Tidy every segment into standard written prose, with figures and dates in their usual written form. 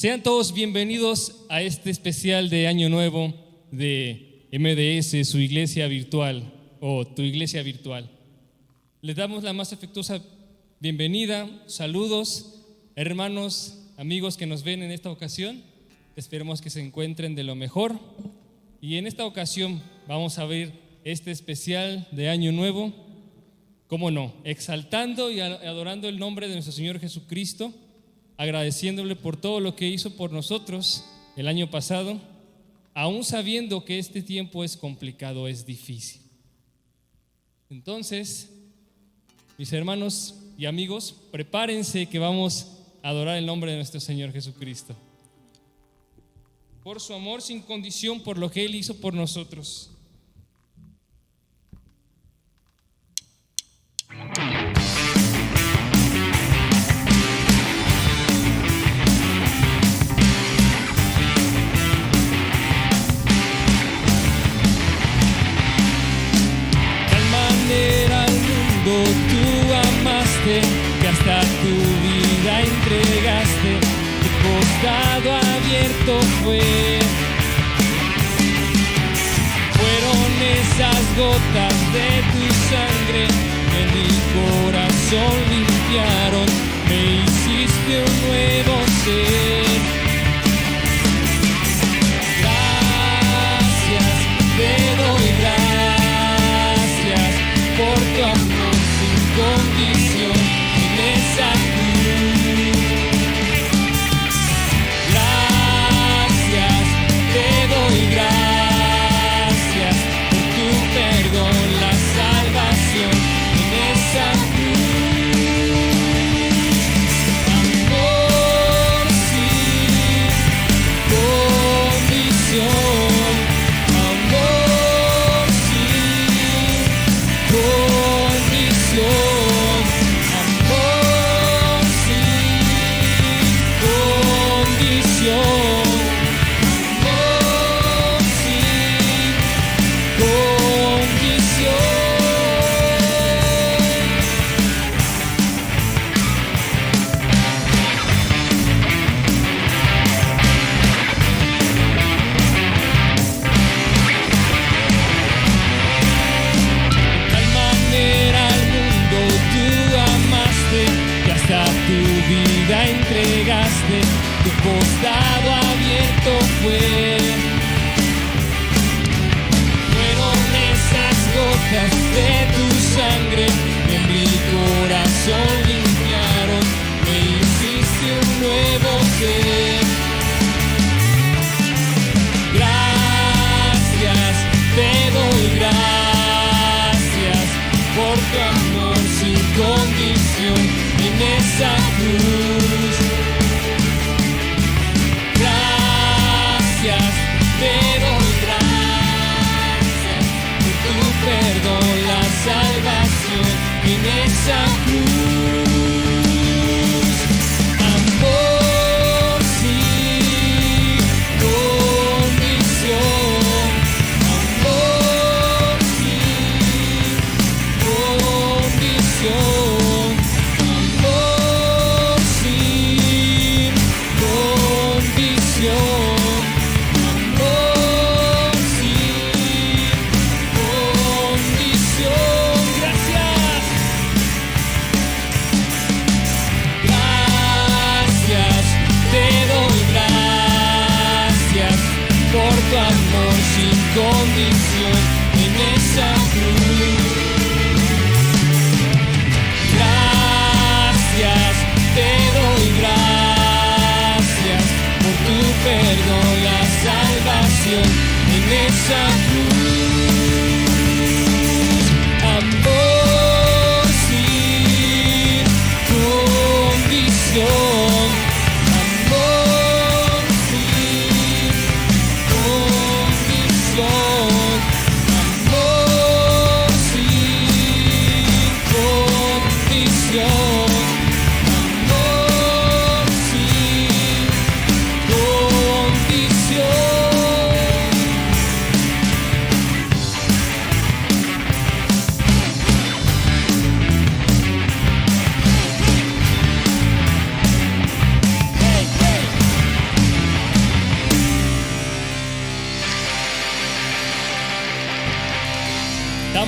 Sean todos bienvenidos a este especial de Año Nuevo de MDS, su iglesia virtual o tu iglesia virtual. Les damos la más afectuosa bienvenida, saludos, hermanos, amigos que nos ven en esta ocasión. Esperemos que se encuentren de lo mejor. Y en esta ocasión vamos a ver este especial de Año Nuevo, cómo no, exaltando y adorando el nombre de nuestro Señor Jesucristo, agradeciéndole por todo lo que hizo por nosotros el año pasado, aún sabiendo que este tiempo es complicado, es difícil. Entonces, mis hermanos y amigos, prepárense que vamos a adorar el nombre de nuestro Señor Jesucristo. Por su amor sin condición, por lo que Él hizo por nosotros. Tú amaste, que hasta tu vida entregaste, tu costado abierto fue. Fueron esas gotas de tu sangre que mi corazón limpiaron, me hiciste un nuevo ser. Gracias, te doy gracias por tu amor sin condición en esa cruz. Gracias, te doy gracias por tu perdón, la salvación en esa cruz. Amor sin condición. Entregaste, tu costado abierto fue. Fueron esas gotas de tu sangre que mi corazón limpiaron, me hiciste un nuevo ser. Gracias, te doy gracias por tu amor sin condición en esa cruz. Te doy gracias por tu perdón, la salvación en esa cruz. Amor sin condición, amor sin condición, amor sin condición. Condición en esa cruz. Gracias, te doy gracias por tu perdón, la salvación en esa cruz. Amor sin condición.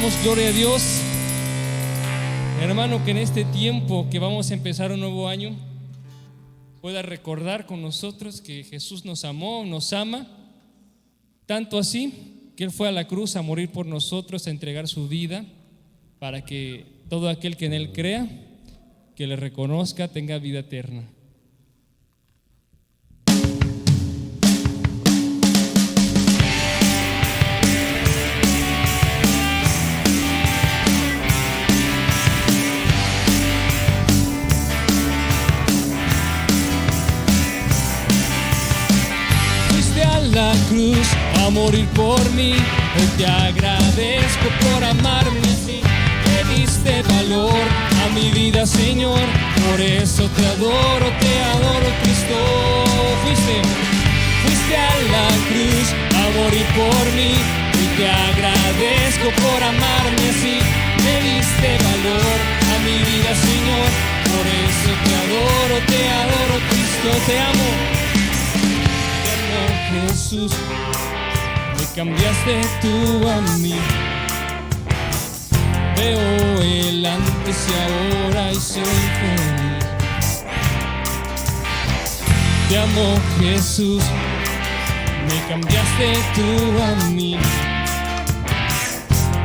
Damos gloria a Dios. Hermano, que en este tiempo que vamos a empezar un nuevo año, pueda recordar con nosotros que Jesús nos amó, nos ama, tanto así que Él fue a la cruz a morir por nosotros, a entregar su vida, para que todo aquel que en Él crea, que le reconozca, tenga vida eterna. La cruz a morir por mí, hoy te agradezco por amarme así. Me diste valor a mi vida, Señor, por eso te adoro, Cristo. Fuiste a la cruz a morir por mí, hoy te agradezco por amarme así. Me diste valor a mi vida, Señor, por eso te adoro, Cristo, te amo. Jesús, me cambiaste tú a mí. Veo el antes y ahora y soy feliz. Te amo, Jesús, me cambiaste tú a mí.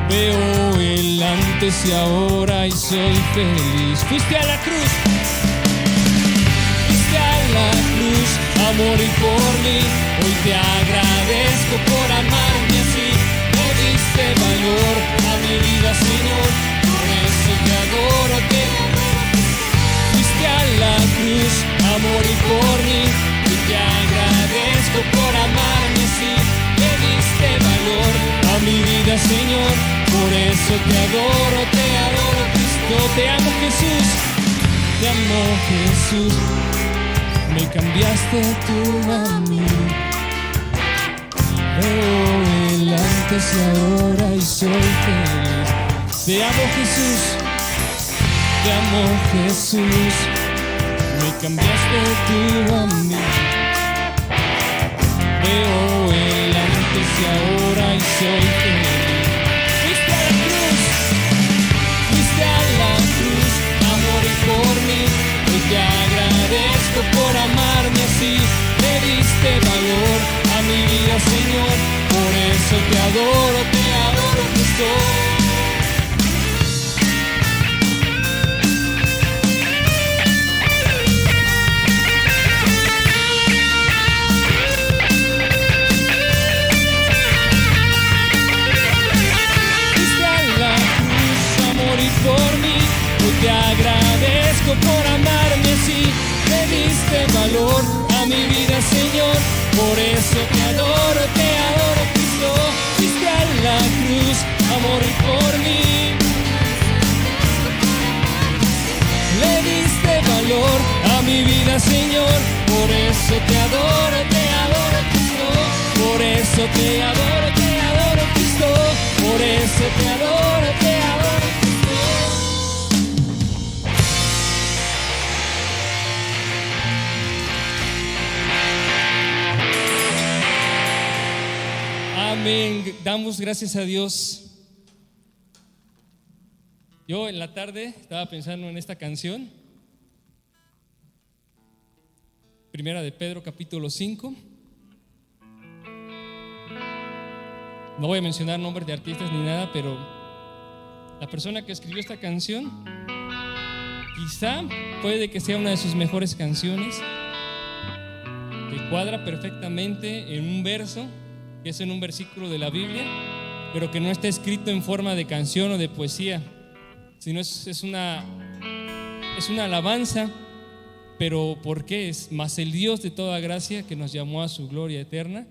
Veo el antes y ahora y soy feliz. Fuiste a la cruz a morir por mí, hoy te agradezco por amarme así. Me diste valor a mi vida, Señor, por eso te adoro. Fuiste a la cruz a morir por mí, hoy te agradezco por amarme así. Me diste valor a mi vida, Señor, por eso te adoro, Cristo. Te amo, Jesús, te amo, Jesús. Me cambiaste tú a mí. Veo el antes y ahora y soy feliz. Te amo, Jesús, te amo, Jesús. Me cambiaste tú a mí. Veo el antes y ahora y soy feliz. Fuiste a la cruz a morir por mí. Hoy te agradezco por amarme así. Me diste valor a mi vida, Señor, por eso te adoro, Cristo. Fuiste a la cruz a morir por mí. Hoy te agradezco por amarme así. Me diste valor a mi vida, Señor, por eso te adoro, Cristo. Fuiste a la cruz a morir por mí. Le diste valor a mi vida, Señor, por eso te adoro, Cristo. Por eso te adoro, Cristo. Por eso te adoro, Cristo. Amén. Damos gracias a Dios. Yo en la tarde estaba pensando en esta canción, Primera de Pedro, capítulo 5. No voy a mencionar nombres de artistas ni nada, pero la persona que escribió esta canción quizá puede que sea una de sus mejores canciones, que cuadra perfectamente en un verso, que es en un versículo de la Biblia, pero que no está escrito en forma de canción o de poesía, sino es una alabanza. Pero ¿por qué? Es más el Dios de toda gracia que nos llamó a su gloria eterna.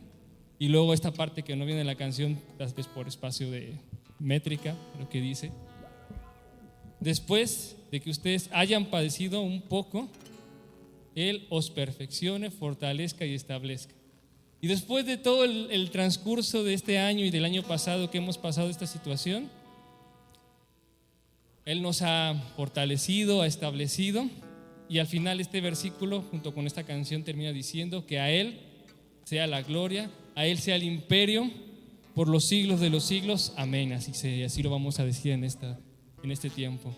Y luego esta parte que no viene en la canción, tal vez por espacio de métrica, lo que dice: después de que ustedes hayan padecido un poco, Él os perfeccione, fortalezca y establezca. Y después de todo el transcurso de este año y del año pasado que hemos pasado esta situación, Él nos ha fortalecido, ha establecido. Y al final este versículo junto con esta canción termina diciendo que a Él sea la gloria, a Él sea el imperio por los siglos de los siglos. Amén. Así lo vamos a decir en este tiempo.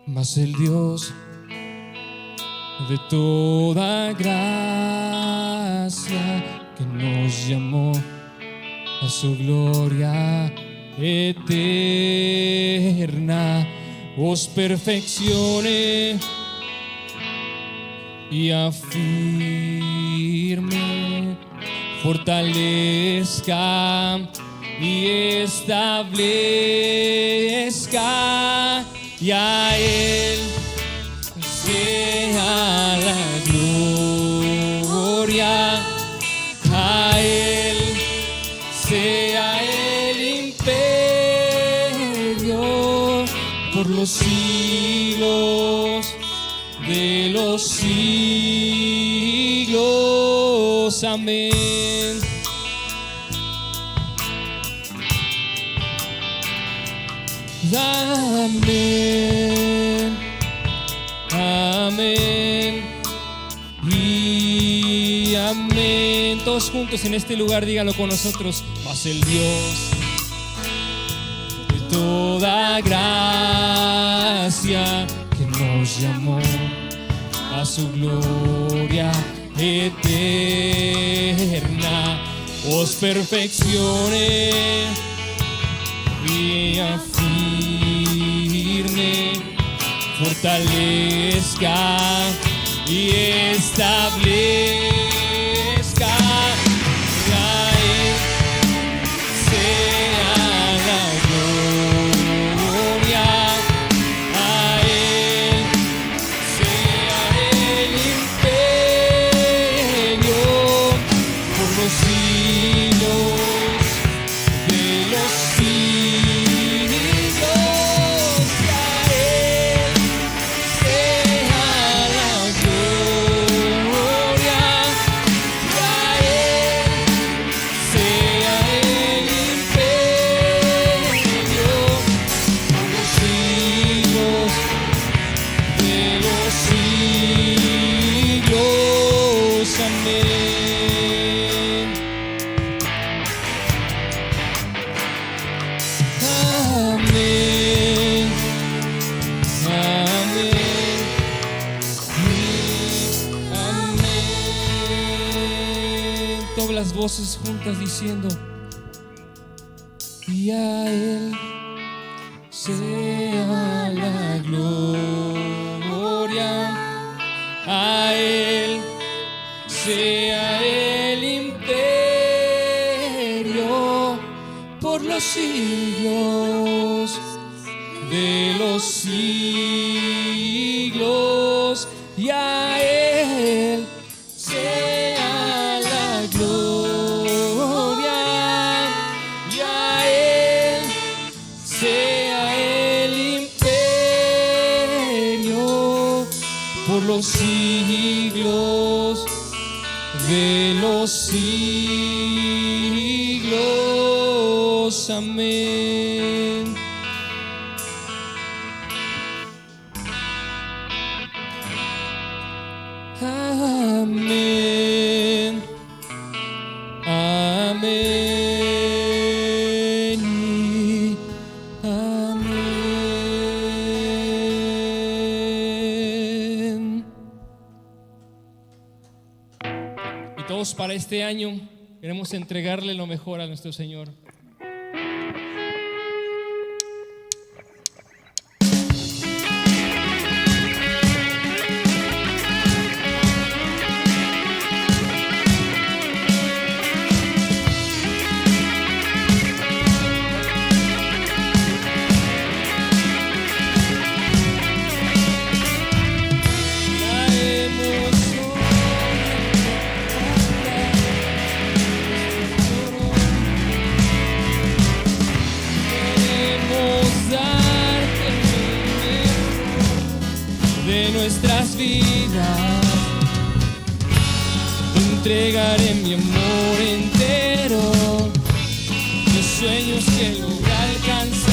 Mas el Dios de toda gracia, que nos llamó a su gloria eterna, os perfeccione y afirme, fortalezca y establezca, y a Él sea la gloria, a Él sea el imperio por los siglos de los siglos. Amén. Amén. Amén. Y amén. Todos juntos en este lugar, díganlo con nosotros. Mas el Dios de toda gracia, que nos llamó a su gloria eterna, os perfeccione y afirme, fortalezca y establezca, y a Él sea la gloria, a Él sea el imperio por los siglos de los siglos, y a Él sea la gloria, y a Él sea el imperio por los siglos de los siglos. Amén. Amén. Amén. Amén. Todas las voces juntas diciendo: y a Él sea la gloria, a Él sea el imperio por los siglos de los siglos, y a Él sea la gloria, y a Él sea el imperio por los siglos de los siglos. Amén. Amén. Amén. Amén. Y todos para este año queremos entregarle lo mejor a nuestro Señor. Nuestras vidas, entregaré mi amor entero, los sueños que logré alcanzar.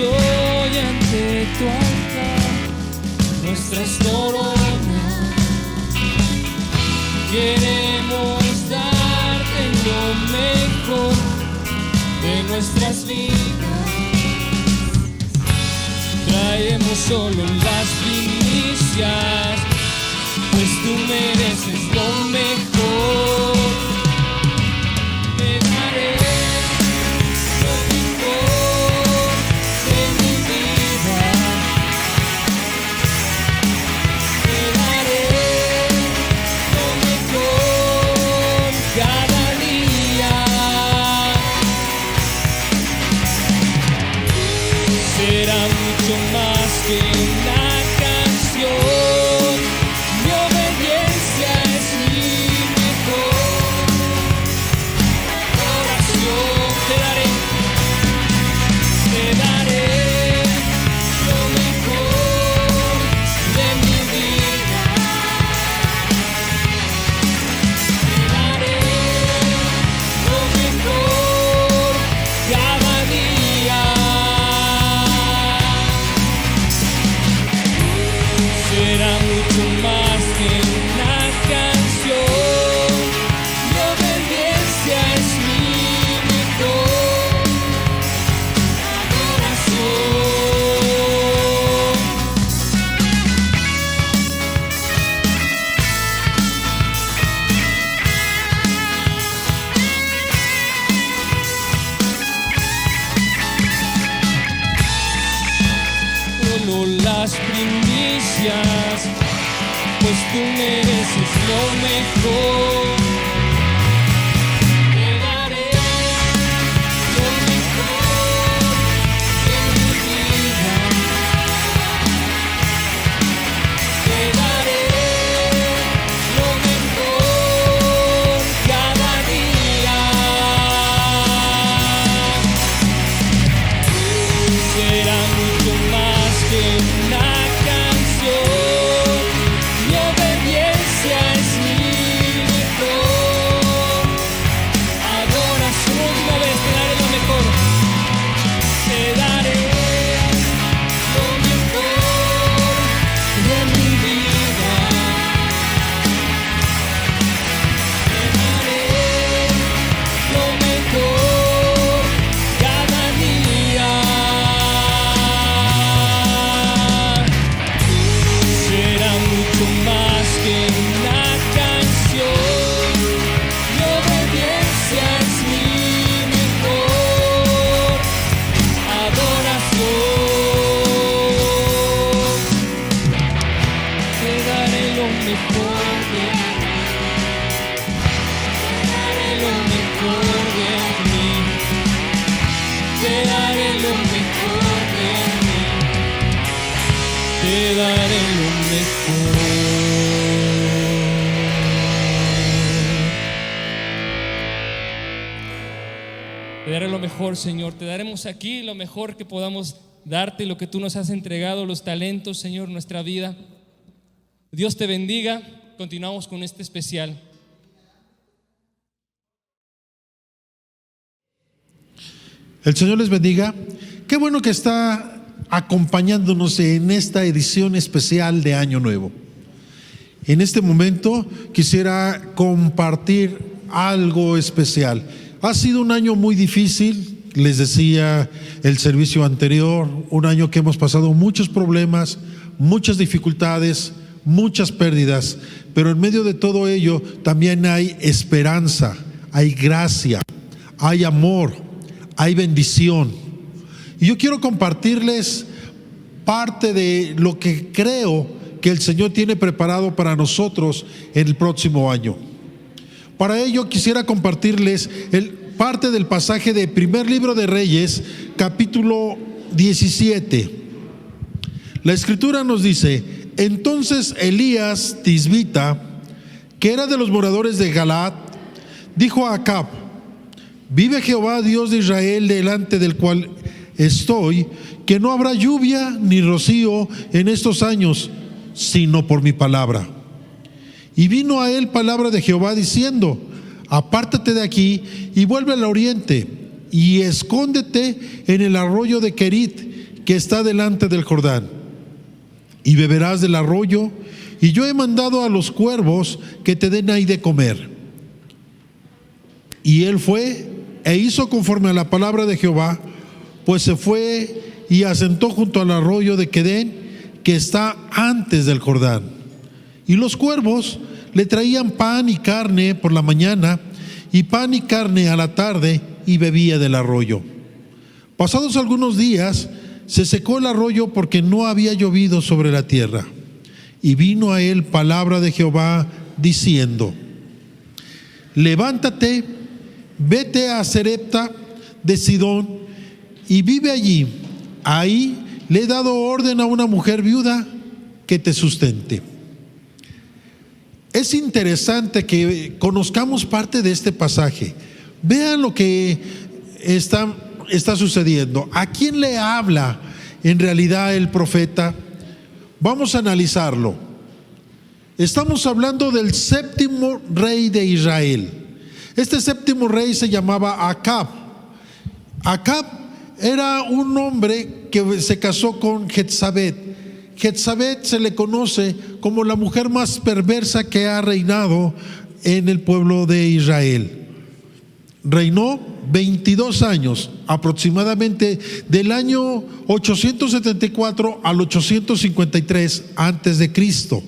hoy ante tu altar nuestras coronas. Queremos darte lo mejor de nuestras vidas. Traemos solo las primicias, pues tú mereces lo mejor. Te daré lo mejor de mi vida. Te daré lo mejor cada día. Será mucho más que una canción. Mi obediencia es mi mejor oración. Te daré lo mejor de mi vida. Te daré lo mejor cada día. Será mucho más que una canción. Mi obediencia es mi mejor adoración. Solo las primicias, pues tú mereces lo mejor. Te daré lo mejor de mi vida. Te daré lo mejor cada día. Será mucho más que una canción. Mi obediencia es mi mejor adoración. Una vez te daré lo mejor. Te daré lo mejor de mi vida. Te daré lo mejor cada día. Será mucho más que una canción. Mi obediencia es mi mejor adoración. Te daré lo mejor de mí. Te daré lo mejor de mí. Te daré lo mejor de mí. Te daré lo mejor. Te daré lo mejor, Señor. Te daremos aquí lo mejor que podamos darte, lo que tú nos has entregado, los talentos, Señor, nuestra vida. Dios te bendiga. Continuamos con este especial. El Señor les bendiga. Qué bueno que está acompañándonos en esta edición especial de Año Nuevo. En este momento quisiera compartir algo especial. Ha sido un año muy difícil, les decía el servicio anterior, un año que hemos pasado muchos problemas, muchas dificultades, muchas pérdidas, pero en medio de todo ello también hay esperanza, hay gracia, hay amor, hay bendición. Y yo quiero compartirles parte de lo que creo que el Señor tiene preparado para nosotros en el próximo año. Para ello quisiera compartirles parte del pasaje de primer libro de Reyes, capítulo 17. La escritura nos dice: entonces Elías Tisbita, que era de los moradores de Galaad, dijo a Acab: vive Jehová, Dios de Israel, delante del cual estoy, que no habrá lluvia ni rocío en estos años, sino por mi palabra. Y vino a él palabra de Jehová diciendo: apártate de aquí y vuelve al oriente. y escóndete en el arroyo de Querit, que está delante del Jordán, y beberás del arroyo, y yo he mandado a los cuervos que te den ahí de comer. Y él fue e hizo conforme a la palabra de Jehová, pues se fue y asentó junto al arroyo de Quedén, que está antes del Jordán. Y los cuervos le traían pan y carne por la mañana, y pan y carne a la tarde, y bebía del arroyo. Pasados algunos días, se secó el arroyo porque no había llovido sobre la tierra. Y vino a él palabra de Jehová diciendo: levántate, vete a Sarepta de Sidón y vive allí. Ahí le he dado orden a una mujer viuda que te sustente. Es interesante que conozcamos parte de este pasaje. Vean lo que está sucediendo. ¿A quién le habla en realidad el profeta? Vamos a analizarlo. Estamos hablando del séptimo rey de Israel. Este séptimo rey se llamaba Acab. Acab era un hombre que se casó con Jezabel. Jezabel se le conoce como la mujer más perversa que ha reinado en el pueblo de Israel. Reinó 22 años, aproximadamente del año 874 al 853 antes de Cristo.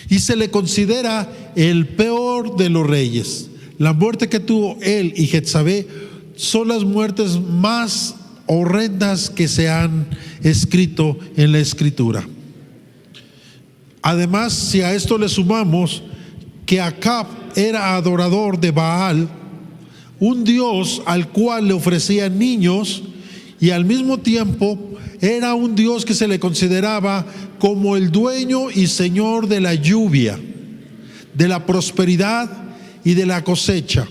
Y se le considera el peor de los reyes. La muerte que tuvo él y Jezabel son las muertes más horrendas que se han escrito en la Escritura. Además, si a esto le sumamos que Acab era adorador de Baal, un dios al cual le ofrecían niños, y al mismo tiempo era un dios que se le consideraba como el dueño y señor de la lluvia, de la prosperidad y de la cosecha.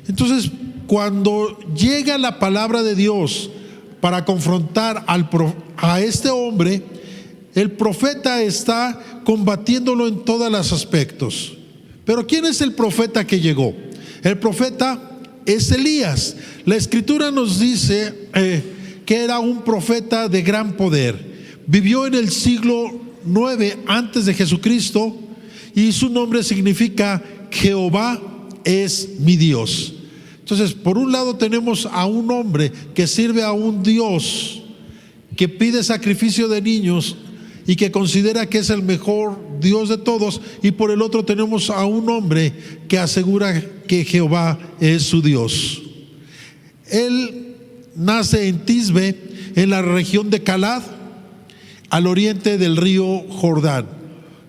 Entonces, cuando llega la palabra de Dios para confrontar a este hombre, el profeta está combatiéndolo en todos los aspectos. Pero ¿quién es el profeta que llegó? El profeta es Elías. La Escritura nos dice que era un profeta de gran poder. Vivió en el siglo 9 antes de Jesucristo, y su nombre significa Jehová es mi Dios. Entonces, por un lado tenemos a un hombre que sirve a un Dios, que pide sacrificio de niños y que considera que es el mejor Dios de todos, y por el otro tenemos a un hombre que asegura que Jehová es su Dios. Él nace en Tisbe, en la región de Calad, al oriente del río Jordán.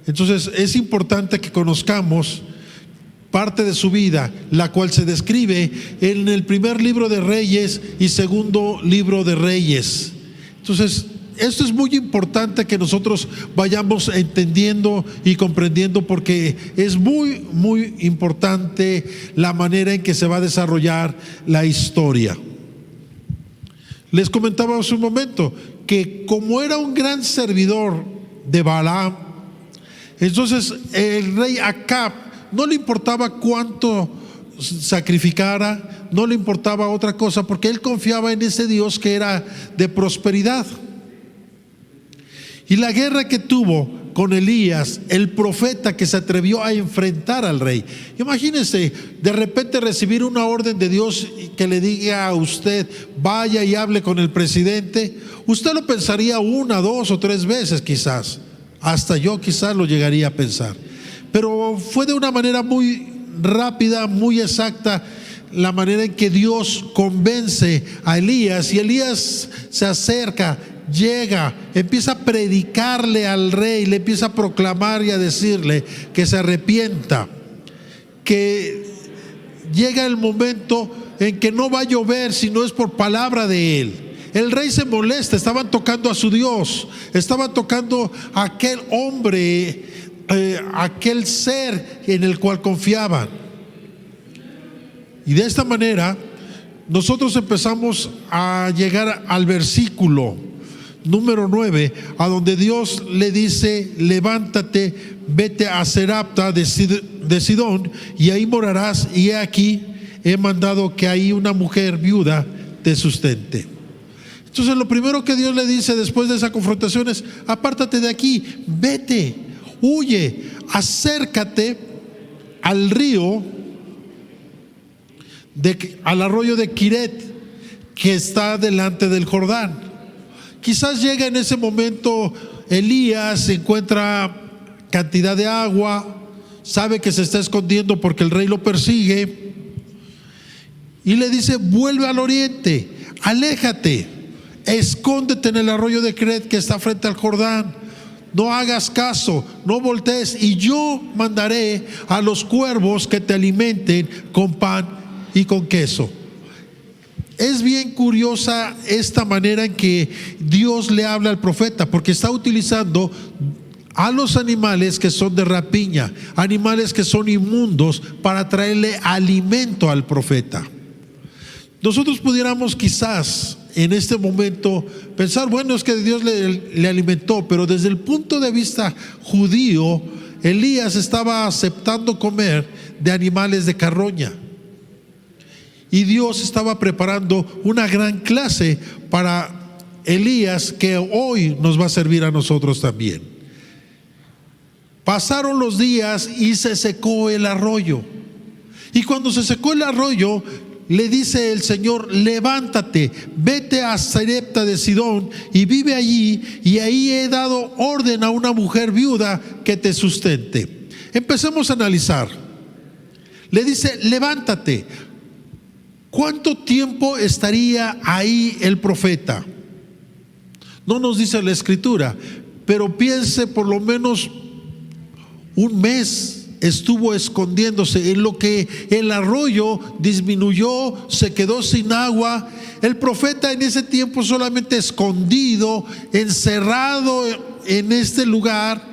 Entonces es importante que conozcamos parte de su vida, la cual se describe en el primer libro de Reyes y segundo libro de Reyes. Entonces, esto es muy importante que nosotros vayamos entendiendo y comprendiendo, porque es muy, muy importante la manera en que se va a desarrollar la historia. Les comentaba hace un momento que como era un gran servidor de Balaam, entonces el rey Acab no le importaba cuánto sacrificara, no le importaba otra cosa, porque él confiaba en ese Dios que era de prosperidad. Y la guerra que tuvo con Elías, el profeta que se atrevió a enfrentar al rey. Imagínense, de repente recibir una orden de Dios que le diga a usted: vaya y hable con el presidente. Usted lo pensaría una, dos o tres veces quizás. Hasta yo quizás lo llegaría a pensar. Pero fue de una manera muy rápida, muy exacta, la manera en que Dios convence a Elías. Y Elías se acerca, llega, empieza a predicarle al rey, le empieza a proclamar y a decirle que se arrepienta, que llega el momento en que no va a llover si no es por palabra de él. El rey se molesta, estaban tocando a su Dios, estaban tocando a aquel hombre, aquel ser en el cual confiaban. Y de esta manera nosotros empezamos a llegar al versículo número 9, a donde Dios le dice: levántate, vete a Sarepta de Sidón, y ahí morarás, y he aquí, he mandado que ahí una mujer viuda te sustente. Entonces lo primero que Dios le dice después de esa confrontación es: apártate de aquí, vete, huye, acércate al río, al arroyo de Quiret, que está delante del Jordán. Quizás llega en ese momento Elías, encuentra cantidad de agua, sabe que se está escondiendo porque el rey lo persigue, y le dice: vuelve al oriente, aléjate, escóndete en el arroyo de Quiret que está frente al Jordán, no hagas caso, no voltees, y yo mandaré a los cuervos que te alimenten con pan y con queso. Es bien curiosa esta manera en que Dios le habla al profeta, porque está utilizando a los animales que son de rapiña, animales que son inmundos, para traerle alimento al profeta. Nosotros pudiéramos quizás en este momento pensar: bueno, es que Dios le alimentó, pero desde el punto de vista judío, Elías estaba aceptando comer de animales de carroña. Y Dios estaba preparando una gran clase para Elías, que hoy nos va a servir a nosotros también. Pasaron los días y se secó el arroyo. Y cuando se secó el arroyo, le dice el Señor: levántate, vete a Sarepta de Sidón y vive allí, y ahí he dado orden a una mujer viuda que te sustente. Empecemos a analizar. Le dice: levántate. ¿Cuánto tiempo estaría ahí el profeta? No nos dice la escritura, pero piense, por lo menos un mes estuvo escondiéndose, en lo que el arroyo disminuyó, se quedó sin agua. El profeta en ese tiempo solamente escondido, encerrado en este lugar,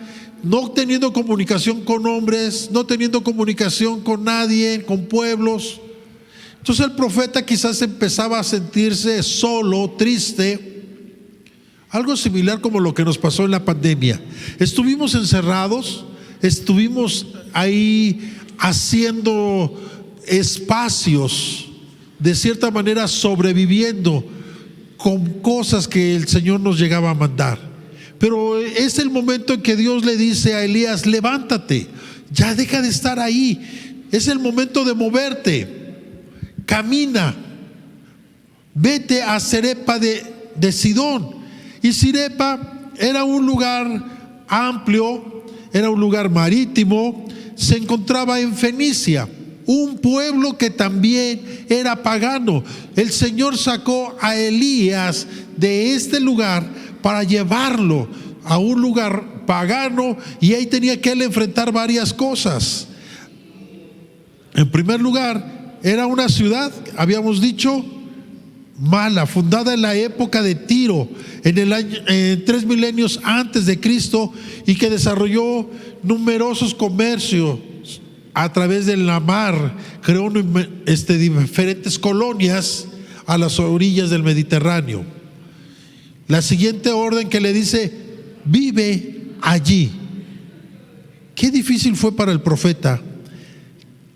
no teniendo comunicación con hombres, no teniendo comunicación con nadie, con pueblos. Entonces el profeta quizás empezaba a sentirse solo, triste, algo similar como lo que nos pasó en la pandemia. Estuvimos encerrados, estuvimos ahí haciendo espacios, de cierta manera sobreviviendo con cosas que el Señor nos llegaba a mandar. Pero es el momento en que Dios le dice a Elías: levántate, ya deja de estar ahí, es el momento de moverte. Camina, vete a Sarepta de Sidón. Y Sarepta era un lugar amplio, era un lugar marítimo, se encontraba en Fenicia, un pueblo que también era pagano. El Señor sacó a Elías de este lugar para llevarlo a un lugar pagano, y ahí tenía que él enfrentar varias cosas. En primer lugar, era una ciudad, habíamos dicho, mala, fundada en la época de Tiro, en 3 milenios antes de Cristo, y que desarrolló numerosos comercios a través de la mar. Creó diferentes colonias a las orillas del Mediterráneo. La siguiente orden que le dice: vive allí. Qué difícil fue para el profeta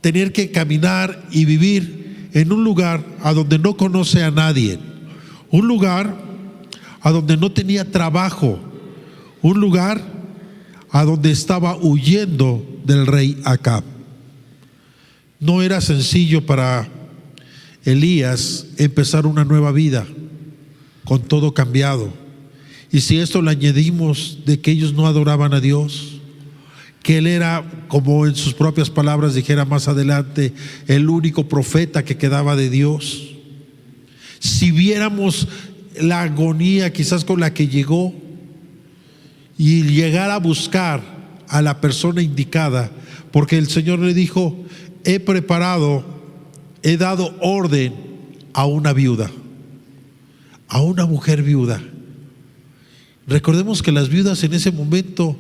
tener que caminar y vivir en un lugar a donde no conoce a nadie, un lugar a donde no tenía trabajo, un lugar a donde estaba huyendo del rey Acab. No era sencillo para Elías empezar una nueva vida con todo cambiado. Y si esto le añadimos de que ellos no adoraban a Dios, que él era, como en sus propias palabras dijera más adelante, el único profeta que quedaba de Dios. Si viéramos la agonía quizás con la que llegó, y llegar a buscar a la persona indicada, porque el Señor le dijo: he dado orden a una viuda, a una mujer viuda. Recordemos que las viudas en ese momento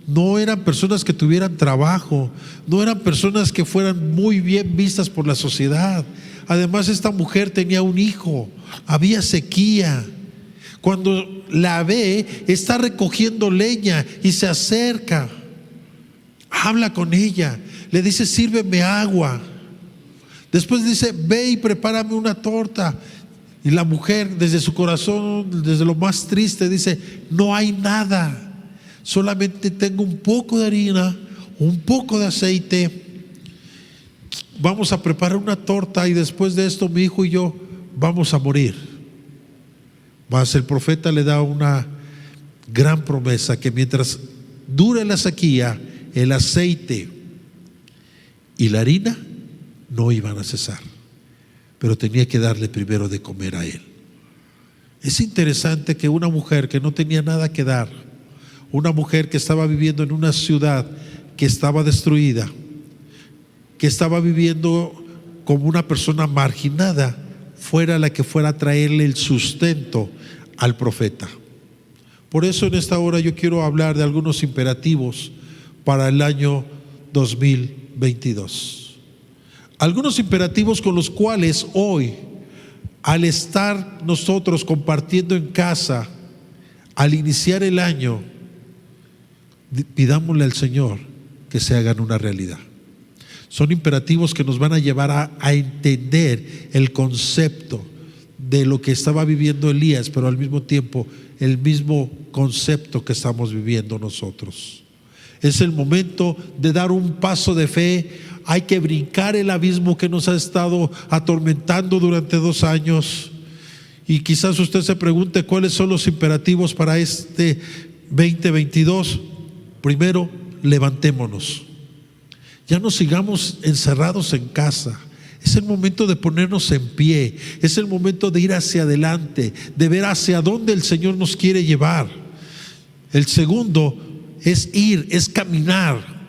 no eran personas que tuvieran trabajo, no eran personas que fueran muy bien vistas por la sociedad. Además, esta mujer tenía un hijo, había sequía. Cuando la ve, está recogiendo leña y se acerca, habla con ella, le dice: sírveme agua. Después dice: ve y prepárame una torta. Y la mujer, desde su corazón, desde lo más triste, dice: no hay nada, solamente tengo un poco de harina, un poco de aceite. Vamos a preparar una torta y después de esto mi hijo y yo vamos a morir. Mas el profeta le da una gran promesa: que mientras dure la sequía, el aceite y la harina no iban a cesar, pero tenía que darle primero de comer a él. Es interesante que una mujer que no tenía nada que dar, una mujer que estaba viviendo en una ciudad que estaba destruida, que estaba viviendo como una persona marginada, fuera la que fuera a traerle el sustento al profeta. Por eso en esta hora yo quiero hablar de algunos imperativos para el año 2022. Algunos imperativos con los cuales hoy, al estar nosotros compartiendo en casa, al iniciar el año, pidámosle al Señor que se hagan una realidad. Son imperativos que nos van a llevar a entender el concepto de lo que estaba viviendo Elías, pero al mismo tiempo el mismo concepto que estamos viviendo nosotros. Es el momento de dar un paso de fe. Hay que brincar el abismo que nos ha estado atormentando durante 2 años. Y quizás usted se pregunte cuáles son los imperativos para este 2022. Primero, levantémonos. Ya no sigamos encerrados en casa. Es el momento de ponernos en pie. Es el momento de ir hacia adelante, de ver hacia dónde el Señor nos quiere llevar. El segundo es ir, es caminar.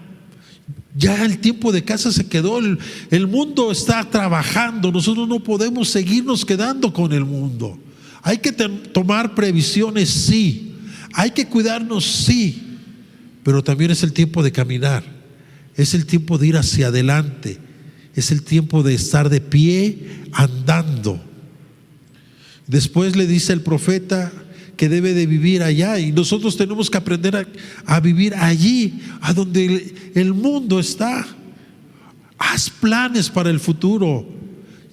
Ya el tiempo de casa se quedó. El mundo está trabajando. Nosotros no podemos seguirnos quedando con el mundo. Hay que tomar previsiones, sí. Hay que cuidarnos, sí. Pero también es el tiempo de caminar. Es el tiempo de ir hacia adelante. Es el tiempo de estar de pie andando. Después le dice el profeta que debe de vivir allá, y nosotros tenemos que aprender a vivir allí, a donde el mundo está. Haz planes para el futuro.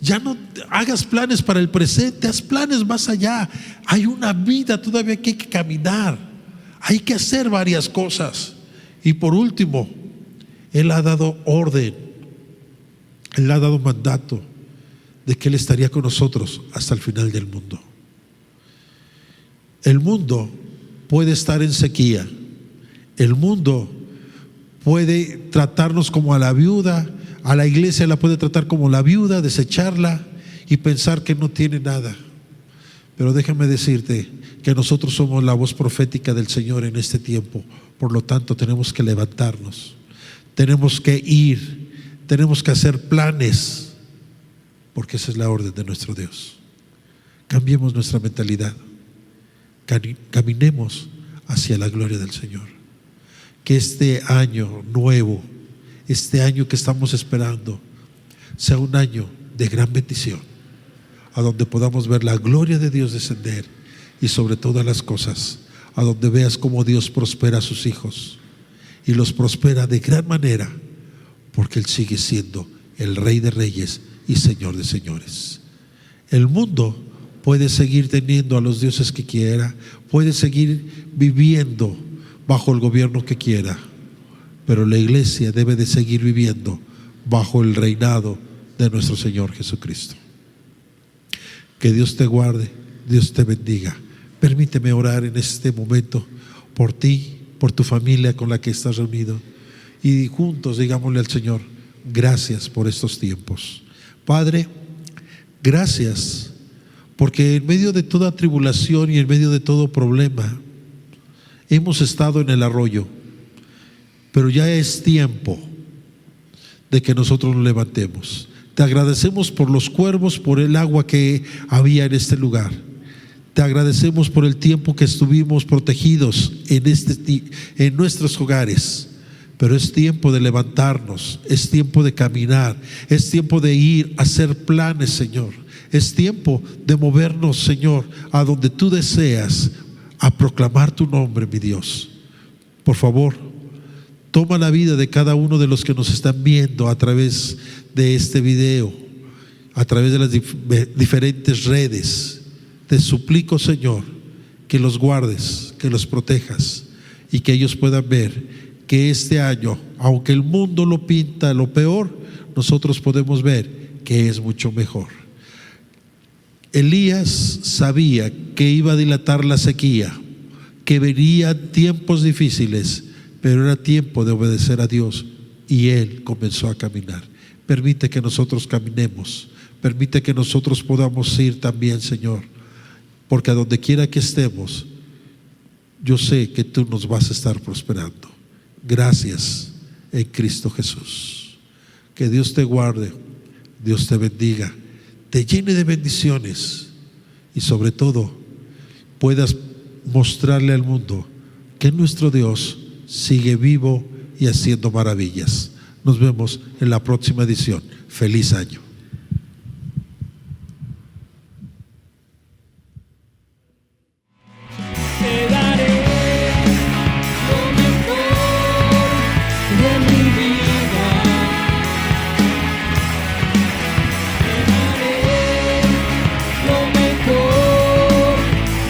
Ya no hagas planes para el presente, haz planes más allá. Hay una vida todavía que hay que caminar. Hay que hacer varias cosas. Y por último, Él ha dado orden, Él ha dado mandato de que Él estaría con nosotros hasta el final del mundo. El mundo puede estar en sequía. El mundo puede tratarnos como a la viuda. A la iglesia la puede tratar como la viuda, desecharla y pensar que no tiene nada. Pero déjame decirte que nosotros somos la voz profética del Señor en este tiempo. Por lo tanto, tenemos que levantarnos. Tenemos que ir. Tenemos que hacer planes, porque esa es la orden de nuestro Dios. Cambiemos nuestra mentalidad. Caminemos hacia la gloria del Señor. Que este año nuevo, este año que estamos esperando, sea un año de gran bendición, a donde podamos ver la gloria de Dios descender, y sobre todas las cosas, a donde veas cómo Dios prospera a sus hijos, y los prospera de gran manera, porque Él sigue siendo el Rey de Reyes y Señor de Señores. El mundo puede seguir teniendo a los dioses que quiera, puede seguir viviendo bajo el gobierno que quiera, pero la iglesia debe de seguir viviendo bajo el reinado de nuestro Señor Jesucristo. Que Dios te guarde, Dios te bendiga. Permíteme orar en este momento por ti, por tu familia con la que estás reunido, y juntos digámosle al Señor: gracias por estos tiempos. Padre, gracias porque en medio de toda tribulación y en medio de todo problema hemos estado en el arroyo, pero ya es tiempo de que nosotros nos levantemos. Te agradecemos por los cuervos, por el agua que había en este lugar. Te agradecemos por el tiempo que estuvimos protegidos en nuestros hogares. Pero es tiempo de levantarnos, es tiempo de caminar, es tiempo de ir a hacer planes, Señor. Es tiempo de movernos, Señor, a donde tú deseas, a proclamar tu nombre, mi Dios. Por favor, toma la vida de cada uno de los que nos están viendo a través de este video. a través de las diferentes redes. Te suplico, Señor, que los guardes, que los protejas y que ellos puedan ver que este año, aunque el mundo lo pinta lo peor, nosotros podemos ver que es mucho mejor. Elías sabía que iba a dilatar la sequía, que venían tiempos difíciles, pero era tiempo de obedecer a Dios, y él comenzó a caminar. Permite que nosotros caminemos, permite que nosotros podamos ir también, Señor, porque a donde quiera que estemos, yo sé que tú nos vas a estar prosperando. Gracias en Cristo Jesús. Que Dios te guarde, Dios te bendiga, te llene de bendiciones y sobre todo puedas mostrarle al mundo que nuestro Dios sigue vivo y haciendo maravillas. Nos vemos en la próxima edición. Feliz año. Te daré lo mejor de mi vida. Te daré lo mejor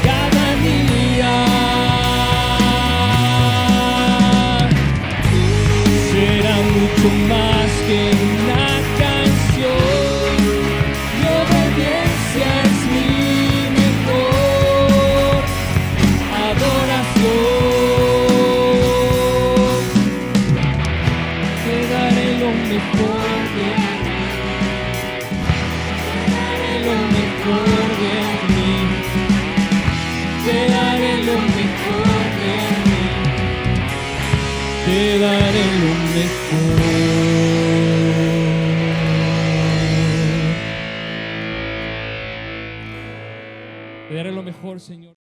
cada día. Será mucho más que una canción. Mi obediencia es mi mejor adoración. Te daré lo mejor de mí. Te daré lo mejor de mí. Te daré lo mejor de mí. Te daré lo mejor. Te daré lo mejor, Señor.